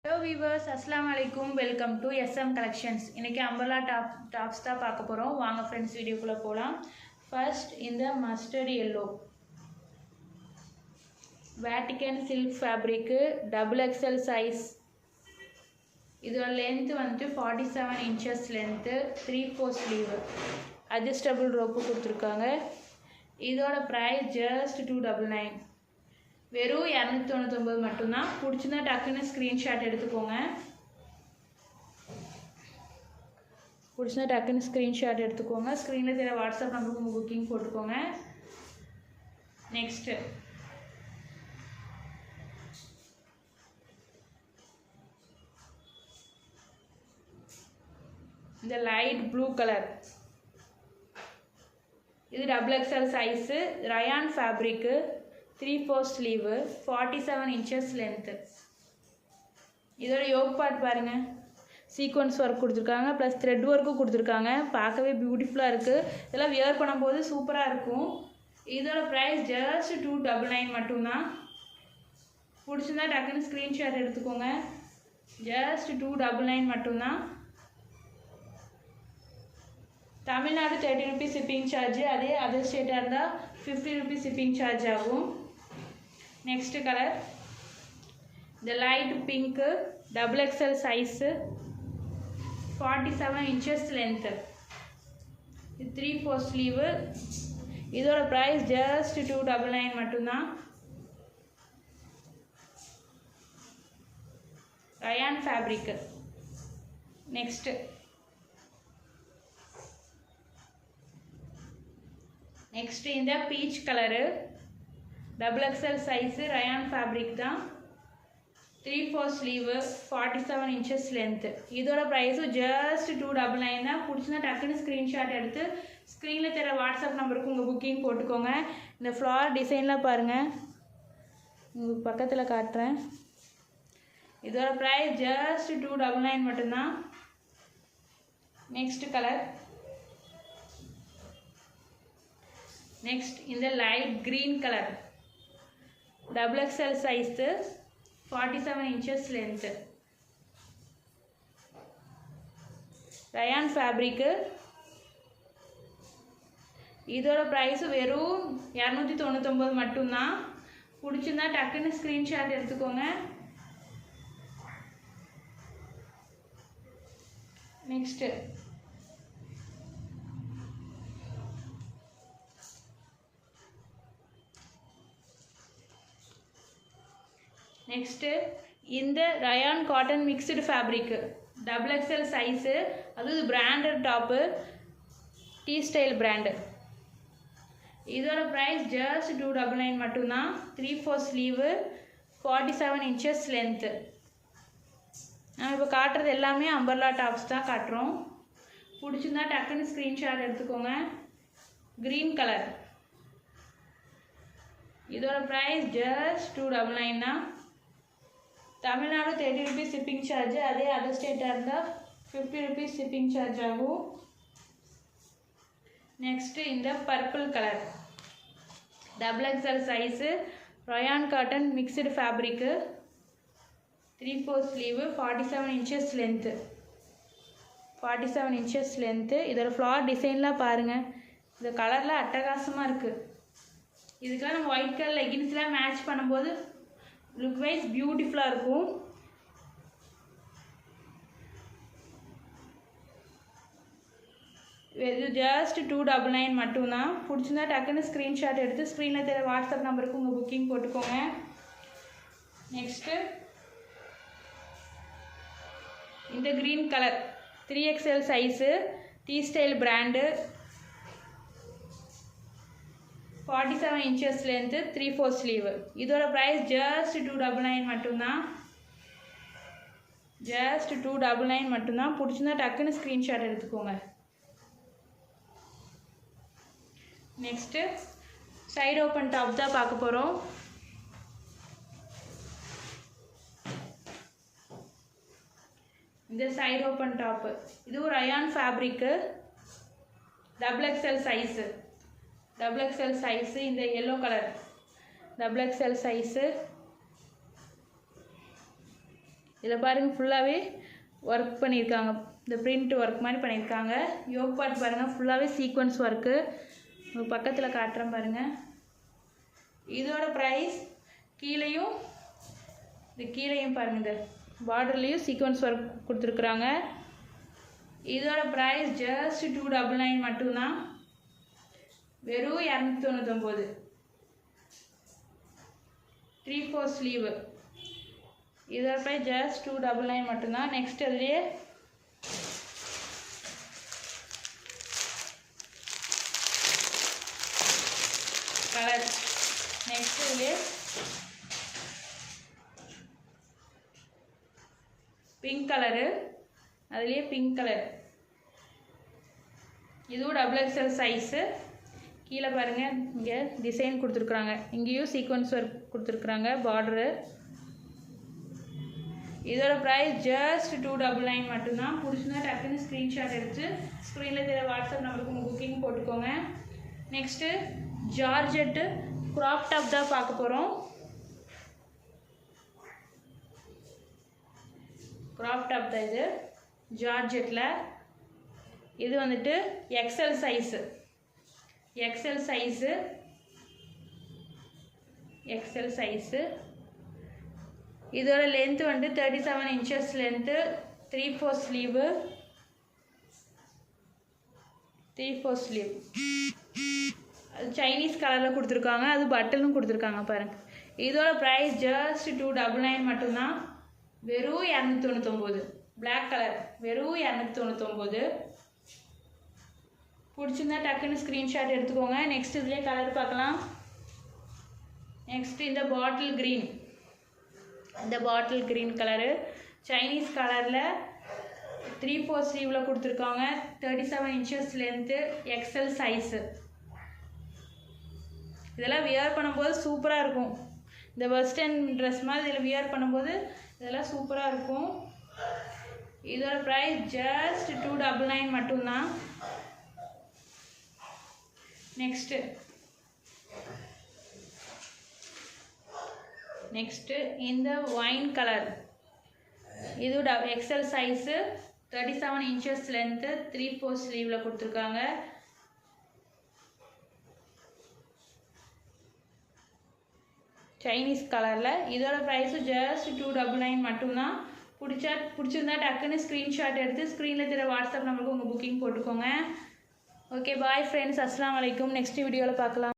Hello viewers, Assalamu alaikum. Welcome to SM Collections. இன்னைக்கு umbrella tops தான் பார்க்க போறோம். வாங்க friends வீடியோக்குள்ள போலாம். First இந்த mustard yellow Vatican silk fabric double XL size. இதோட length வந்து 47 inches length, 3/4 sleeve. Adjustable rope கொடுத்திருக்காங்க. இதோட price just 299. வெறும் 299 மட்டும்தான். பிடிச்சிருந்தா டக்குன்னு ஸ்க்ரீன்ஷாட் எடுத்துக்கோங்க. ஸ்க்ரீனில் தெரிய வாட்ஸ்அப் நம்பருக்கு உங்கள் புக்கிங் போட்டுக்கோங்க. நெக்ஸ்ட்டு இந்த லைட் ப்ளூ கலர், இது double XL size, rayon fabric, 3/4 sleeve, 47 inches length. இதோட யோக் பார்ட் பாருங்கள், சீக்வன்ஸ் ஒர்க் கொடுத்துருக்காங்க, ப்ளஸ் த்ரெட் ஒர்க்கும் கொடுத்துருக்காங்க. பார்க்கவே பியூட்டிஃபுல்லாக இருக்குது. இதெல்லாம் வியர் பண்ணும்போது சூப்பராக இருக்கும். இதோட ப்ரைஸ் ஜஸ்ட் 299 மட்டும்தான். பிடிச்சிருந்தா டக்குன்னு ஸ்க்ரீன்ஷாட் எடுத்துக்கோங்க. ஜஸ்ட் 299 மட்டும்தான். தமிழ்நாடு 30 rupees ஷிப்பிங் சார்ஜ், அதே அதர் ஸ்டேட்டாக இருந்தால் 50 rupees ஷிப்பிங் சார்ஜ் ஆகும். நெக்ஸ்ட் கலர் இந்த light pink, double XL size, 47 inches length, இது 3/4 ஸ்லீவு. இதோட ப்ரைஸ் ஜஸ்ட் 299 மட்டும்தான். Rayon fabric. நெக்ஸ்ட் இந்த peach colour, double XL size, rayon fabric தான், 3/4 ஸ்லீவு, 47 inches லென்த்து. இதோட ப்ரைஸும் ஜஸ்ட் 299 தான். பிடிச்சிருந்தா டக்குன்னு ஸ்க்ரீன்ஷாட் எடுத்து ஸ்க்ரீனில் தர வாட்ஸ்அப் நம்பருக்கு உங்கள் புக்கிங் போட்டுக்கோங்க. இந்த ஃப்ளார் டிசைனில் பாருங்கள், உங்களுக்கு பக்கத்தில் காட்டுறேன். இதோட ப்ரைஸ் ஜஸ்ட் 299 மட்டும்தான். நெக்ஸ்ட் கலர், நெக்ஸ்ட் இந்த light green colour, double XL size, 47 inches length, rayon fabric. இதோட ப்ரைஸு வெறும் 299 மட்டும்தான். பிடிச்சிருந்தா டக்குன்னு ஸ்க்ரீன்ஷாட் எடுத்துக்கோங்க. நெக்ஸ்ட்டு இந்த rayon cotton mixed fabric, double XL size, அது branded top, T style brand. இதோட ப்ரைஸ் ஜஸ்ட் 299 மட்டும்தான். 3/4 ஸ்லீவு, 47 inches லென்த்து. நான் இப்போ காட்டுறது எல்லாமே அம்பர்லா டாப்ஸ் தான் காட்டுறோம். பிடிச்சிருந்தா டக்குன்னு ஸ்க்ரீன்ஷாட் எடுத்துக்கோங்க. க்ரீன் கலர், இதோட ப்ரைஸ் ஜஸ்ட் 299 தான். தமிழ்நாடு 30 rupees ஷிப்பிங் சார்ஜ், அதே அதர் ஸ்டேட்டாக இருந்தால் 50 rupees ஷிப்பிங் சார்ஜ் ஆகும். நெக்ஸ்ட்டு இந்த purple colour, double XL size, rayon cotton mixed fabric, 3/4 sleeve, 47 inches length, 47 inches length. இதோட ஃப்ளார் டிசைன்லாம் பாருங்கள், இந்த கலரில் அட்டகாசமாக இருக்குது. இதுக்கெல்லாம் நம்ம ஒயிட் கலர் லெகின்ஸ்லாம் மேட்ச் பண்ணும்போது லுக் வைஸ் பியூட்டிஃபுல்லாக இருக்கும். இது ஜஸ்ட் 299 மட்டும்தான். பிடிச்சிருந்தா டக்குன்னு ஸ்க்ரீன்ஷாட் எடுத்து ஸ்க்ரீனில் தெரிய வாட்ஸ்அப் நம்பருக்கு உங்கள் புக்கிங் போட்டுக்கோங்க. நெக்ஸ்ட்டு இந்த green colour, 3XL size, tea style brand, 47 inches length, 3/4 sleeve. இதோட ப்ரைஸ் ஜஸ்ட் 299 மட்டும்தான். ஜஸ்ட் 299 மட்டும்தான். பிடிச்சிருந்தா டக்குன்னு ஸ்க்ரீன்ஷாட் எடுத்துக்கோங்க. நெக்ஸ்ட்டு சைடு ஓப்பன் டாப் தான் பார்க்க போகிறோம். இந்த சைடு ஓப்பன் டாப்பு, இதுவும் rayon fabric, double XL size, double XL size. இந்த yellow colour double XL size, இதில் பாருங்கள் ஃபுல்லாகவே ஒர்க் பண்ணியிருக்காங்க, இந்த பிரிண்ட் ஒர்க் மாதிரி பண்ணியிருக்காங்க. யோக் பார்ட் பாருங்கள் ஃபுல்லாகவே சீக்வன்ஸ் ஒர்க்கு. உங்களுக்கு பக்கத்தில் காட்டுறேன் பாருங்கள். இதோட ப்ரைஸ் கீழேயும் பாருங்கள், இந்த பார்டர்லேயும் சீக்வன்ஸ் ஒர்க் கொடுத்துருக்குறாங்க. இதோட ப்ரைஸ் ஜஸ்ட் 299 மட்டும்தான், வெறும் 299. 3/4 ஸ்லீவு. இதோட ப்ரைஸ் ஜஸ்ட் 299 மட்டும்தான். நெக்ஸ்ட் அதுலேயே கலர், நெக்ஸ்ட் இதுலேயே பிங்க் கலரு, அதுலேயே பிங்க் கலர். இதுவும் XXL சைஸு. கீழே பாருங்கள், இங்கே டிசைன் கொடுத்துருக்குறாங்க, இங்கேயும் சீக்வன்ஸ் ஒர்க் கொடுத்துருக்குறாங்க பார்டரு. இதோட ப்ரைஸ் ஜஸ்ட் 299 மட்டும்தான். பிடிச்சிருந்தா டக்குன்னு ஸ்க்ரீன்ஷாட் எடுத்து ஸ்க்ரீனில் தெரிய வாட்ஸ்அப் நம்பருக்கு உங்கள் புக்கிங் போட்டுக்கோங்க. நெக்ஸ்ட்டு ஜார்ஜெட்டு க்ராப் டாப் தான் பார்க்க போகிறோம். க்ராப் டாப் தான் இது, ஜார்ஜெட்டில். இது வந்துட்டு எக்ஸ்எல் சைஸு. இதோட லென்த்து வந்து 37 inches லென்த்து, 3/4 ஸ்லீவு. அது சைனீஸ் கலரில் கொடுத்துருக்காங்க, அது பட்டனும் கொடுத்துருக்காங்க பாருங்கள். இதோட ப்ரைஸ் ஜஸ்ட் 299 மட்டும்தான், வெறும் 299. பிளாக் கலர், வெறும் 299. பிடிச்சிருந்தா டக்குன்னு ஸ்க்ரீன்ஷாட் எடுத்துக்கோங்க. நெக்ஸ்ட் இதுலேயே கலர் பார்க்கலாம். நெக்ஸ்ட் இந்த பாட்டில் க்ரீன் கலரு, சைனீஸ் கலரில் 3/4 ஸ்லீவில் கொடுத்துருக்காங்க. 37 inches லென்த்து, XL சைஸு. இதெல்லாம் வியர் பண்ணும்போது சூப்பராக இருக்கும். இந்த வெஸ்டர்ன் ட்ரெஸ் மாதிரி இதில் வியர் பண்ணும்போது இதெல்லாம் சூப்பராக இருக்கும். இதோட ப்ரைஸ் ஜஸ்ட் 299 மட்டும்தான். நெக்ஸ்ட்டு இந்த ஒயின் கலர், இது XL சைஸு, 37 inches லென்த்து, 3/4 ஸ்லீவில் கொடுத்துருக்காங்க. சைனீஸ் கலரில். இதோட ப்ரைஸு ஜஸ்ட் 299 மட்டும்தான். பிடிச்சிருந்தா டக்குன்னு ஸ்க்ரீன்ஷாட் எடுத்து ஸ்க்ரீனில் தெரிய வாட்ஸ்அப் நம்பருக்கு உங்கள் புக்கிங் போட்டுக்கோங்க. ஓகே, பாய் ஃப்ரெண்ட்ஸ், அஸ்ஸலாமு அலைக்கும். நெக்ஸ்ட் வீடியோவில் பார்க்கலாம்.